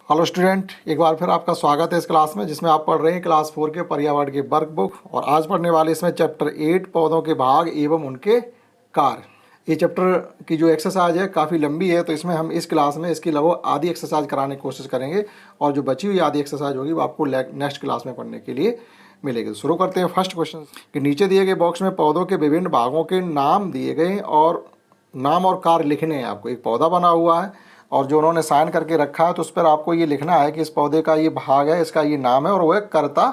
Hello student, एक बार फिर आपका स्वागत है इस क्लास में जिसमें आप पढ़ रहे हैं क्लास 4 के पर्यावरण की वर्कबुक। और आज पढ़ने वाले इसमें चैप्टर 8 पौधों के भाग एवं उनके कार्य। ये चैप्टर की जो एक्सरसाइज है काफ़ी लंबी है, तो इसमें हम इस क्लास में इसकी लगभग आधी एक्सरसाइज कराने की कोशिश करेंगे और जो बची हुई आधी एक्सरसाइज होगी वो आपको नेक्स्ट क्लास में पढ़ने के लिए मिलेगी। तो शुरू करते हैं फर्स्ट क्वेश्चन कि नीचे दिए गए बॉक्स में पौधों के विभिन्न भागों के नाम दिए गए और नाम और कार्य लिखने हैं। आपको एक पौधा बना हुआ है और जो उन्होंने साइन करके रखा है तो उस पर आपको ये लिखना है कि इस पौधे का ये भाग है, इसका ये नाम है और वह करता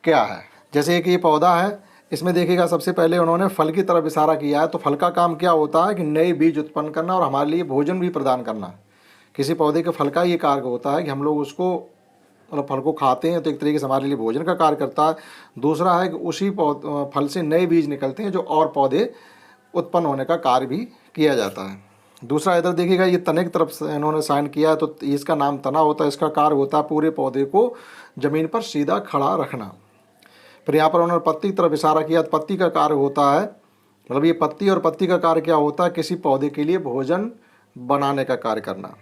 क्या है। जैसे कि ये पौधा है, इसमें देखिएगा सबसे पहले उन्होंने फल की तरफ इशारा किया है। तो फल का काम क्या होता है कि नए बीज उत्पन्न करना और हमारे लिए भोजन भी प्रदान करना। किसी पौधे के फल का ये कार्य होता है कि हम लोग उसको मतलब फल को खाते हैं तो एक तरीके से हमारे लिए भोजन का कार्य करता है। दूसरा है कि उसी फल से नए बीज निकलते हैं जो और पौधे उत्पन्न होने का कार्य भी किया जाता है। दूसरा इधर देखिएगा, ये तने की तरफ से इन्होंने साइन किया है तो इसका नाम तना होता है। इसका कार्य होता है पूरे पौधे को ज़मीन पर सीधा खड़ा रखना। फिर यहाँ पर उन्होंने पत्ती की तरफ इशारा किया तो पत्ती का कार्य होता है, मतलब ये पत्ती और पत्ती का कार्य क्या होता है, किसी पौधे के लिए भोजन बनाने का कार्य करना।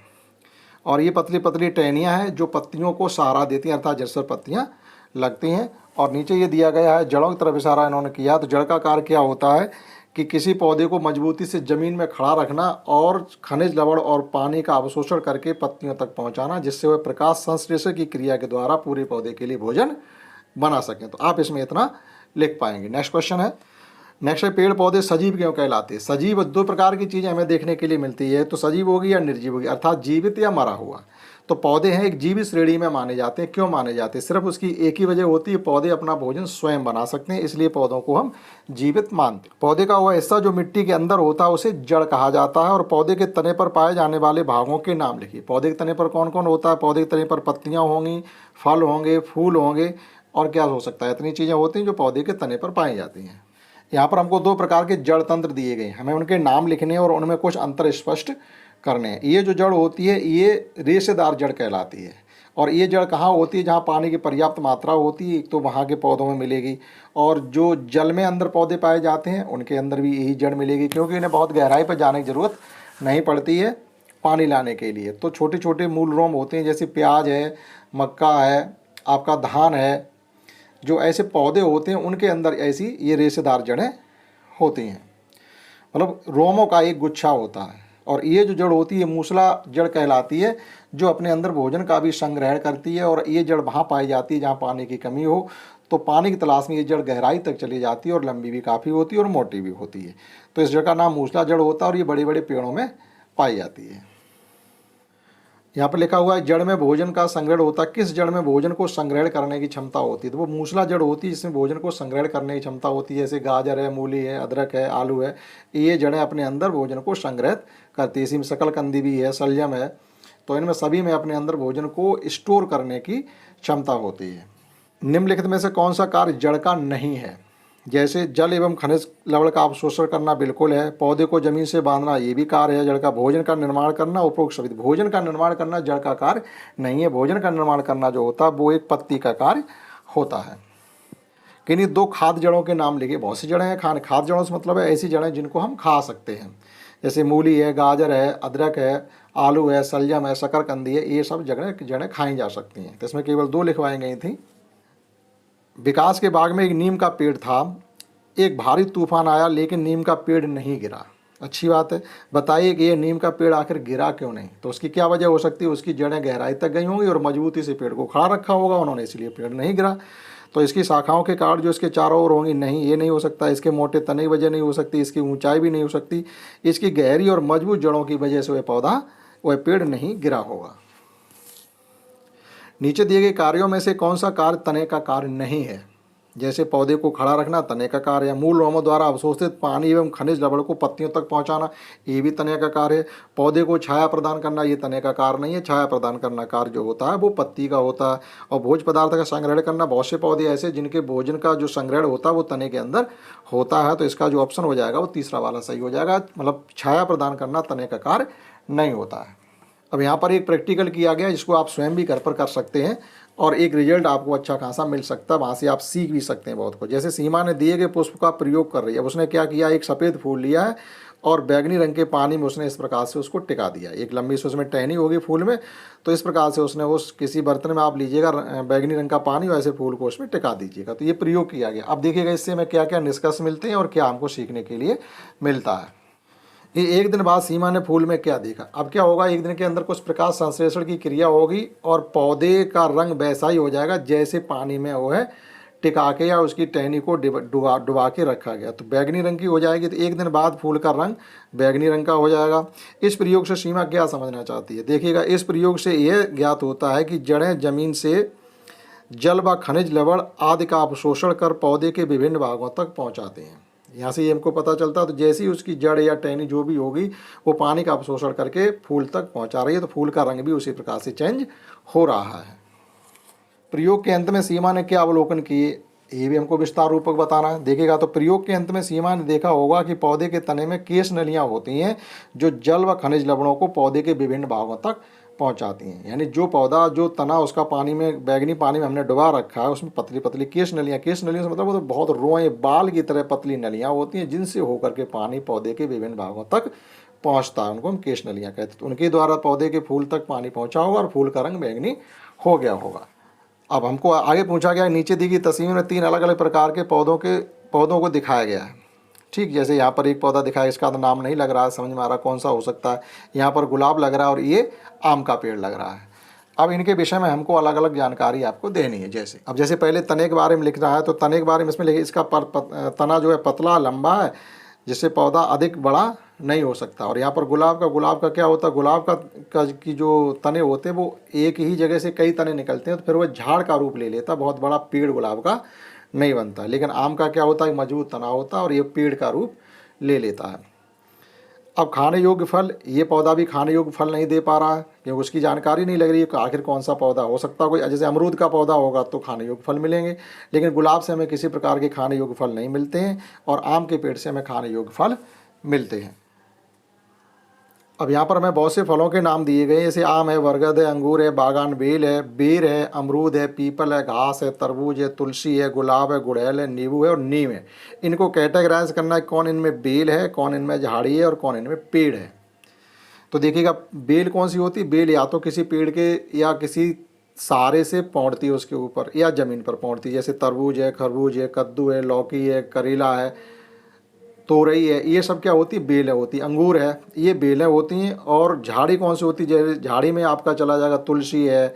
और ये पतली पतली टहनियाँ हैं जो पत्तियों को सहारा देती हैं, अर्थात जिस पर पत्तियाँ लगती हैं। और नीचे ये दिया गया है जड़ों की तरफ इशारा इन्होंने किया, तो जड़ का कार्य क्या होता है कि किसी पौधे को मजबूती से ज़मीन में खड़ा रखना और खनिज लवण और पानी का अवशोषण करके पत्तियों तक पहुंचाना, जिससे वह प्रकाश संश्लेषण की क्रिया के द्वारा पूरे पौधे के लिए भोजन बना सकें। तो आप इसमें इतना लिख पाएंगे। नेक्स्ट क्वेश्चन है, नेक्स्ट है पेड़ पौधे सजीव क्यों कहलाते हैं। सजीव दो प्रकार की चीज़ें हमें देखने के लिए मिलती है, तो सजीव होगी या निर्जीव होगी, अर्थात जीवित या मरा हुआ। तो पौधे हैं एक जीवित श्रेणी में माने जाते हैं। क्यों माने जाते हैं, सिर्फ उसकी एक ही वजह होती है, पौधे अपना भोजन स्वयं बना सकते हैं, इसलिए पौधों को हम जीवित मानते हैं। पौधे का वह हिस्सा जो मिट्टी के अंदर होता है उसे जड़ कहा जाता है। और पौधे के तने पर पाए जाने वाले भागों के नाम लिखिए। पौधे के तने पर कौन कौन होता है, पौधे के तने पर पत्तियाँ होंगी, फल होंगे, फूल होंगे और क्या हो सकता है, इतनी चीज़ें होती हैं जो पौधे के तने पर पाई जाती हैं। यहाँ पर हमको दो प्रकार के जड़ तंत्र दिए गए, हमें उनके नाम लिखने और उनमें कुछ अंतर स्पष्ट करने हैं। ये जो जड़ होती है ये रेशेदार जड़ कहलाती है। और ये जड़ कहाँ होती है, जहाँ पानी की पर्याप्त मात्रा होती है, एक तो वहाँ के पौधों में मिलेगी। और जो जल में अंदर पौधे पाए जाते हैं उनके अंदर भी यही जड़ मिलेगी, क्योंकि इन्हें बहुत गहराई पर जाने की ज़रूरत नहीं पड़ती है पानी लाने के लिए। तो छोटे छोटे मूल रोम होते हैं, जैसे प्याज है, मक्का है, आपका धान है, जो ऐसे पौधे होते हैं उनके अंदर ऐसी ये रेशेदार जड़ें होती हैं, मतलब रोमों का एक गुच्छा होता है। और ये जो जड़ होती है मूसला जड़ कहलाती है, जो अपने अंदर भोजन का भी संग्रहण करती है। और ये जड़ वहाँ पाई जाती है जहाँ पानी की कमी हो, तो पानी की तलाश में ये जड़ गहराई तक चली जाती है और लंबी भी काफ़ी होती है और मोटी भी होती है। तो इस जड़ का नाम मूसला जड़ होता है और ये बड़े बड़े पेड़ों में पाई जाती है। यहाँ पर लिखा हुआ है जड़ में भोजन का संग्रहण होता है। किस जड़ में भोजन को संग्रहण करने की क्षमता होती है, तो वो मूसला जड़ होती है जिसमें भोजन को संग्रहण करने की क्षमता होती है। जैसे गाजर है, मूली है, अदरक है, आलू है, ये जड़ें अपने अंदर भोजन को संग्रहित करती है। इसी में शकलकंदी भी है, शलजम है, तो इनमें सभी में अपने अंदर भोजन को स्टोर करने की क्षमता होती है। निम्नलिखित में से कौन सा कार्य जड़ का नहीं है, जैसे जल एवं खनिज लवण का अवशोषण करना बिल्कुल है, पौधे को जमीन से बांधना ये भी कार्य है जड़ का, भोजन का निर्माण करना उपरोक्त सभी। भोजन का निर्माण करना जड़ का कार्य नहीं है, भोजन का निर्माण करना जो होता है वो एक पत्ती का कार्य होता है। किन्हीं दो खाद्य जड़ों के नाम लिखिए। बहुत सी जड़ें हैं खाद्य जड़ों से मतलब है ऐसी जड़ें जिनको हम खा सकते हैं, जैसे मूली है, गाजर है, अदरक है, आलू है, शलजम है, शकरकंदी है, ये सब जड़ें खाई जा सकती हैं। तो इसमें केवल दो लिखवाई गई थी। विकास के बाग में एक नीम का पेड़ था, एक भारी तूफान आया लेकिन नीम का पेड़ नहीं गिरा। अच्छी बात है, बताइए कि ये नीम का पेड़ आखिर गिरा क्यों नहीं, तो उसकी क्या वजह हो सकती है, उसकी जड़ें गहराई तक गई होंगी और मजबूती से पेड़ को खड़ा रखा होगा उन्होंने, इसलिए पेड़ नहीं गिरा। तो इसकी शाखाओं के कारण जो इसके चारों ओर होंगी, नहीं ये नहीं हो सकता। इसके मोटे तने की वजह नहीं हो सकती, इसकी ऊंचाई भी नहीं हो सकती, इसकी गहरी और मजबूत जड़ों की वजह से वह पेड़ नहीं गिरा होगा। नीचे दिए गए कार्यों में से कौन सा कार्य तने का कार्य नहीं है, जैसे पौधे को खड़ा रखना तने का कार्य है, मूल रोमों द्वारा अवशोषित पानी एवं खनिज लवण को पत्तियों तक पहुंचाना ये भी तने का कार्य है, पौधे को छाया प्रदान करना ये तने का कार्य नहीं है, छाया प्रदान करना कार्य जो होता है वो पत्ती का होता है। और भोज पदार्थ का संग्रहण करना, बहुत से पौधे ऐसे जिनके भोजन का जो संग्रहण होता है वो तने के अंदर होता है, तो इसका जो ऑप्शन हो जाएगा वो तीसरा वाला सही हो जाएगा, मतलब छाया प्रदान करना तने का कार्य नहीं होता है। अब यहाँ पर एक प्रैक्टिकल किया गया जिसको आप स्वयं भी घर पर कर सकते हैं और एक रिजल्ट आपको अच्छा खासा मिल सकता है, वहाँ से आप सीख भी सकते हैं बहुत कुछ। जैसे सीमा ने दिए गए पुष्प का प्रयोग कर रही है, अब उसने क्या किया, एक सफ़ेद फूल लिया है और बैगनी रंग के पानी में उसने इस प्रकार से उसको टिका दिया। एक लंबी सी उसमें टहनी होगी फूल में, तो इस प्रकार से उसने उस किसी बर्तन में आप लीजिएगा बैगनी रंग का पानी, वैसे फूल को उसमें टिका दीजिएगा। तो ये प्रयोग किया गया। अब देखिएगा इससे हमें क्या क्या निष्कर्ष मिलते हैं और क्या हमको सीखने के लिए मिलता है। ये एक दिन बाद सीमा ने फूल में क्या देखा। अब क्या होगा, एक दिन के अंदर कुछ प्रकाश संश्लेषण की क्रिया होगी और पौधे का रंग वैसा ही हो जाएगा जैसे पानी में वो है टिका के या उसकी टहनी को डुबा के रखा गया। तो बैगनी रंग की हो जाएगी। तो एक दिन बाद फूल का रंग बैगनी रंग का हो जाएगा। इस प्रयोग से सीमा क्या समझना चाहती है, देखिएगा इस प्रयोग से यह ज्ञात होता है कि जड़ें जमीन से जल व खनिज लवण आदि का अवशोषण कर पौधे के विभिन्न भागों तक पहुंचाते हैं। यहाँ से ये हमको पता चलता है। तो जैसी उसकी जड़ या टहनी जो भी होगी वो पानी का अवशोषण करके फूल तक पहुंचा रही है, तो फूल का रंग भी उसी प्रकार से चेंज हो रहा है। प्रयोग के अंत में सीमा ने क्या अवलोकन किए, ये भी हमको विस्तार रूपक बताना है। देखिएगा तो प्रयोग के अंत में सीमा ने देखा होगा कि पौधे के तने में केश नलियाँ होती हैं जो जल व खनिज लवणों को पौधे के विभिन्न भागों तक पहुंचाती हैं। यानी जो पौधा जो तना उसका पानी में बैगनी पानी में हमने डुबा रखा है उसमें पतली पतली केश नलियाँ से मतलब वो तो बहुत रोए बाल की तरह पतली नलियाँ होती हैं जिनसे होकर के पानी पौधे के विभिन्न भागों तक पहुँचता है। उनको हम केश नलियाँ कहते हैं। तो उनके द्वारा पौधे के फूल तक पानी पहुँचा होगा और फूल का रंग बैगनी हो गया होगा। अब हमको आगे पूछा गया, नीचे दी गई तस्वीर में 3 अलग अलग प्रकार के पौधों को दिखाया गया है। ठीक, जैसे यहाँ पर एक पौधा दिखाया, इसका तो नाम नहीं लग रहा है, समझ में आ रहा कौन सा हो सकता है। यहाँ पर गुलाब लग रहा है और ये आम का पेड़ लग रहा है। अब इनके विषय में हमको अलग अलग जानकारी आपको देनी है। जैसे पहले तने के बारे में लिख रहा है, तो तने के बारे में इसमें लिखिए इसका तना जो है पतला लंबा है जिससे पौधा अधिक बड़ा नहीं हो सकता। और यहाँ पर गुलाब का क्या होता है, गुलाब का की जो तने होते हैं वो एक ही जगह से कई तने निकलते हैं तो फिर वो झाड़ का रूप ले लेता, बहुत बड़ा पेड़ गुलाब का नहीं बनता। लेकिन आम का क्या होता है, मजबूत तना होता है और ये पेड़ का रूप ले लेता है। अब खाने योग्य फल, ये पौधा भी खाने योग्य फल नहीं दे पा रहा है क्योंकि उसकी जानकारी नहीं लग रही है कि आखिर कौन सा पौधा हो सकता है। कोई जैसे अमरूद का पौधा होगा तो खाने योग्य फल मिलेंगे, लेकिन गुलाब से हमें किसी प्रकार के खाने योग्य फल नहीं मिलते हैं और आम के पेड़ से हमें खाने योग्य फल मिलते हैं। अब यहाँ पर हमें बहुत से फलों के नाम दिए गए, जैसे आम है, बरगद है, अंगूर है, बागान बेल है, बेर है, अमरूद है, पीपल है, घास है, तरबूज है, तुलसी है, गुलाब है, गुड़हल है, नींबू है और नीम है। इनको कैटेगराइज करना है, कौन इनमें बेल है, कौन इनमें झाड़ी है और कौन इनमें पेड़ है। तो देखिएगा बेल कौन सी होती है, बेल या तो किसी पेड़ के या किसी सहारे से पौंधती है उसके ऊपर या ज़मीन पर पौंधती है। जैसे तरबूज है, खरबूज है, कद्दू है, लौकी है, करेला है, तोरई है, ये सब क्या होती है, बेलें होती है। अंगूर है, ये बेलें होती हैं। और झाड़ी कौन सी होती है, जैसे झाड़ी में आपका चला जाएगा तुलसी है,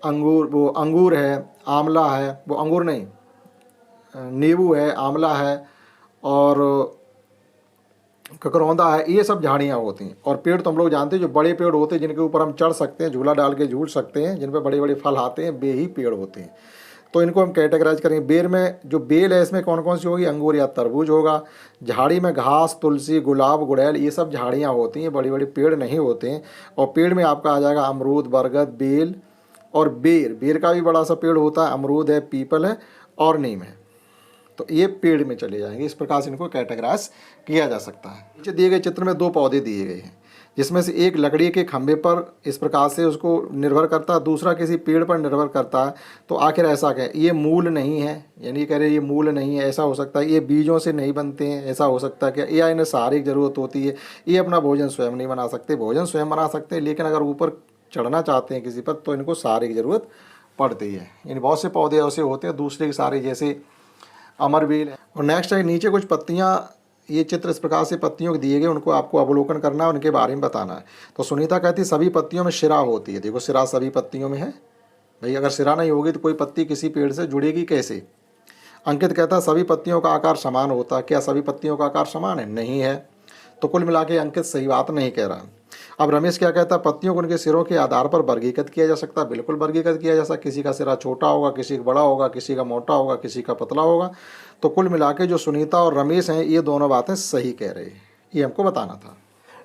अंगूर है, आंवला है, वो अंगूर नहीं, नींबू है, आंवला है और ककरौंदा है, ये सब झाड़ियाँ होती हैं। और पेड़ तो हम लोग जानते हैं जो बड़े पेड़ होते हैं जिनके ऊपर हम चढ़ सकते हैं, झूला डाल के झूल सकते हैं, जिन पर बड़े बड़े फल आते हैं, वे ही पेड़ होते हैं। तो इनको हम कैटेगराइज करेंगे। बेर में जो बेल है इसमें कौन कौन सी होगी, अंगूर या तरबूज होगा। झाड़ी में घास, तुलसी, गुलाब, गुड़हल, ये सब झाड़ियाँ होती हैं, बड़ी बड़ी पेड़ नहीं होते हैं। और पेड़ में आपका आ जाएगा अमरूद, बरगद, बेल और बेर का भी बड़ा सा पेड़ होता है, अमरूद है, पीपल है और नीम है। तो ये पेड़ में चले जाएंगे। इस प्रकार से इनको कैटेगराइज किया जा सकता है। नीचे दिए गए चित्र में 2 पौधे दिए गए हैं जिसमें से एक लकड़ी के खंभे पर इस प्रकार से उसको निर्भर करता है, दूसरा किसी पेड़ पर निर्भर करता है। तो आखिर ऐसा क्या है, ये मूल नहीं है, यानी कह रहे ये मूल नहीं है, ऐसा हो सकता है। ये बीजों से नहीं बनते हैं, ऐसा हो सकता है क्या, या इन्हें सहारे की ज़रूरत होती है, ये अपना भोजन स्वयं नहीं बना सकते। भोजन स्वयं बना सकते हैं लेकिन अगर ऊपर चढ़ना चाहते हैं किसी पर तो इनको सहारे की ज़रूरत पड़ती है। यानी बहुत से पौधे ऐसे होते हैं दूसरे के सहारे, जैसे अमरबेल है। और नेक्स्ट है नीचे कुछ पत्तियाँ, ये चित्र इस प्रकार से पत्तियों के दिए गए, उनको आपको अवलोकन करना है, उनके बारे में बताना है। तो सुनीता कहती है सभी पत्तियों में शिरा होती है। देखो शिरा सभी पत्तियों में है भाई, अगर शिरा नहीं होगी तो कोई पत्ती किसी पेड़ से जुड़ेगी कैसे। अंकित कहता है सभी पत्तियों का आकार समान होता है। क्या सभी पत्तियों का आकार समान है, नहीं है। तो कुल मिला के अंकित सही बात नहीं कह रहा। अब रमेश क्या कहता है, पत्तियों को उनके सिरों के आधार पर वर्गीकृत किया जा सकता है। बिल्कुल वर्गीकृत किया जा सकता है। किसी का सिरा छोटा होगा, किसी का बड़ा होगा, किसी का मोटा होगा, किसी का पतला होगा। तो कुल मिला के जो सुनीता और रमेश हैं ये दोनों बातें सही कह रहे हैं, ये हमको बताना था।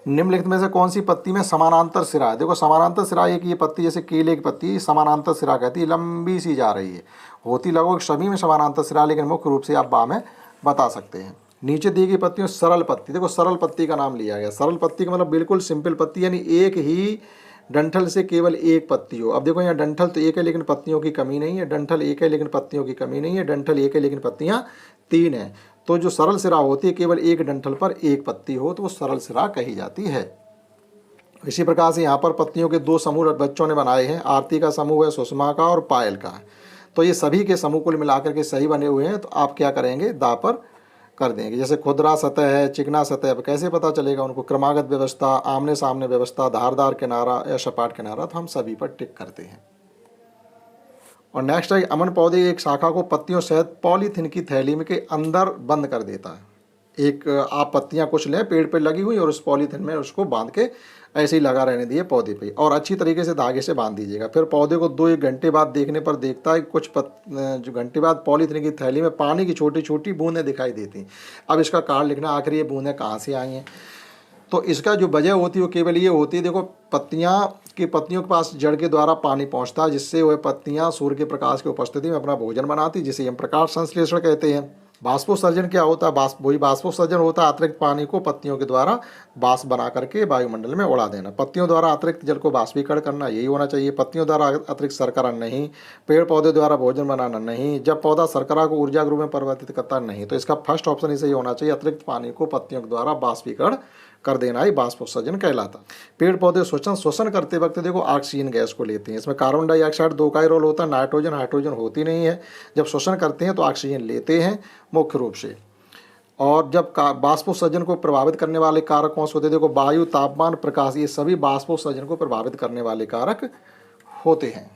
निम्नलिखित में से कौन सी पत्ती में समानांतर सिरा है। देखो समानांतर सिरा एक ये पत्ती जैसे केले की पत्ती समानांतर सिरा कहती है, लंबी सी जा रही है। होती लगभग सभी में समानांतर सिरा, लेकिन मुख्य रूप से आप बा में बता सकते हैं। नीचे दी गई पत्तियों सरल पत्ती, देखो सरल पत्ती का नाम लिया गया। सरल पत्ती का मतलब बिल्कुल सिंपल पत्ती, यानी एक ही डंठल से केवल एक पत्ती हो। अब देखो यहाँ डंठल तो एक है लेकिन पत्तियों की कमी नहीं है, डंठल एक है लेकिन पत्तियों की कमी नहीं है, डंठल एक है लेकिन पत्तियाँ 3 हैं। तो जो सरल सिरा होती है केवल एक डंठल पर एक पत्ती हो तो वो सरल सिरा कही जाती है। इसी प्रकार से यहाँ पर पत्तियों के दो समूह बच्चों ने बनाए हैं। आरती का समूह है, सुषमा का और पायल का। तो ये सभी के समूह कुल मिलाकर के सही बने हुए हैं। तो आप क्या करेंगे, दा पर कर देंगे। जैसे खुदरा सतह है, चिकना सतह है, कैसे पता चलेगा उनको, क्रमागत व्यवस्था, आमने सामने व्यवस्था, धारदार किनारा या सपाट किनारा, तो हम सभी पर टिक करते हैं। और नेक्स्ट है, अमन पौधे एक शाखा को पत्तियों सहित पॉलीथीन की थैली में के अंदर बंद कर देता है। एक आप पत्तियां कुछ लें पेड़ पे लगी हुई और उस पॉलीथीन में उसको बांध के ऐसे ही लगा रहने दिए पौधे पे, और अच्छी तरीके से धागे से बांध दीजिएगा। फिर पौधे को 2-1 घंटे बाद देखने पर देखता है कुछ जो घंटे बाद पॉलीथीन की थैली में पानी की छोटी छोटी बूंदें दिखाई देती हैं। अब इसका कारण लिखना, आखिर ये बूंदें कहाँ से आई हैं। तो इसका जो वजह होती है वो केवल ये होती है, देखो पत्तियों के पास जड़ के द्वारा पानी पहुंचता है, जिससे वह पत्तियां सूर्य के प्रकाश की उपस्थिति में अपना भोजन बनाती, जिसे हम प्रकाश संश्लेषण कहते हैं। बाष्पोत्सर्जन क्या होता है, वही बाष्पोत्सर्जन होता है अतिरिक्त पानी को पत्तियों के द्वारा बाष्प बना करके वायुमंडल में उड़ा देना। पत्तियों द्वारा अतिरिक्त जल को बाष्पीकरण करना, यही होना चाहिए। पत्तियों द्वारा अतिरिक्त शर्करा नहीं, पेड़ पौधे द्वारा भोजन बनाना नहीं, जब पौधा शर्करा को ऊर्जा के रूप में परिवर्तित करता नहीं। तो इसका फर्स्ट ऑप्शन इसे ही होना चाहिए, अतिरिक्त पानी को पत्तियों के द्वारा बाष्पीकरण कर देना ही बाष्पोत्सर्जन कहलाता। पेड़ पौधे शोषण करते वक्त देखो ऑक्सीजन गैस को लेते हैं। इसमें कार्बन डाइऑक्साइड 2 का ही रोल होता है, नाइट्रोजन हाइड्रोजन होती नहीं है। जब शोषण करते हैं तो ऑक्सीजन लेते हैं मुख्य रूप से। और जब बाष्पोत्सर्जन को प्रभावित करने वाले कारक कौन से होते हैं, देखो वायु, तापमान, प्रकाश, ये सभी बाष्पोत्सर्जन को प्रभावित करने वाले कारक होते हैं।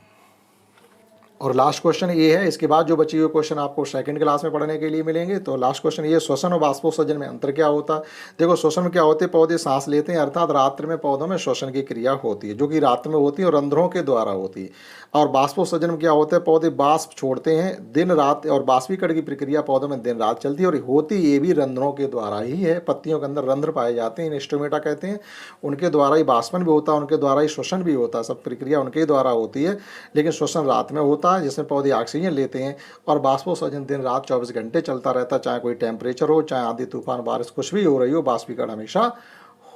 और लास्ट क्वेश्चन ये है, इसके बाद जो बची हुई क्वेश्चन आपको सेकंड क्लास में पढ़ने के लिए मिलेंगे। तो लास्ट क्वेश्चन ये, श्वसन और बाष्पोत्सर्जन में अंतर क्या होता है। देखो श्वसन में क्या होते हैं, पौधे सांस लेते हैं, अर्थात रात्र में पौधों में श्वसन की क्रिया होती है, जो कि रात्र में होती है और रंध्रों के द्वारा होती है। और बाष्पोत्सर्जन में क्या होता है, पौधे बाष्प छोड़ते हैं दिन रात, और बाष्पीकरण की प्रक्रिया पौधों में दिन रात चलती है, और होती ये भी रंध्रों के द्वारा ही है। पत्तियों के अंदर रंध्र पाए जाते हैं, स्टोमेटा कहते हैं, उनके द्वारा ही बाष्पन भी होता है, उनके द्वारा ही श्वसन भी होता है, सब प्रक्रिया उनके द्वारा होती है। लेकिन श्वसन रात में होता है, जिसमें पौधे ऑक्सीजन लेते हैं, और बाष्पोत्सर्जन दिन रात 24 घंटे चलता रहता है, चाहे कोई टेम्परेचर हो, चाहे आंधी तूफान बारिश कुछ भी हो रही हो, बाष्पीकरण हमेशा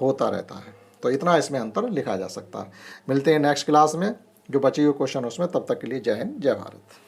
होता रहता है। तो इतना इसमें अंतर लिखा जा सकता है। मिलते हैं नेक्स्ट क्लास में, जो बची हुई क्वेश्चन उसमें, तब तक के लिए जय हिंद जय भारत।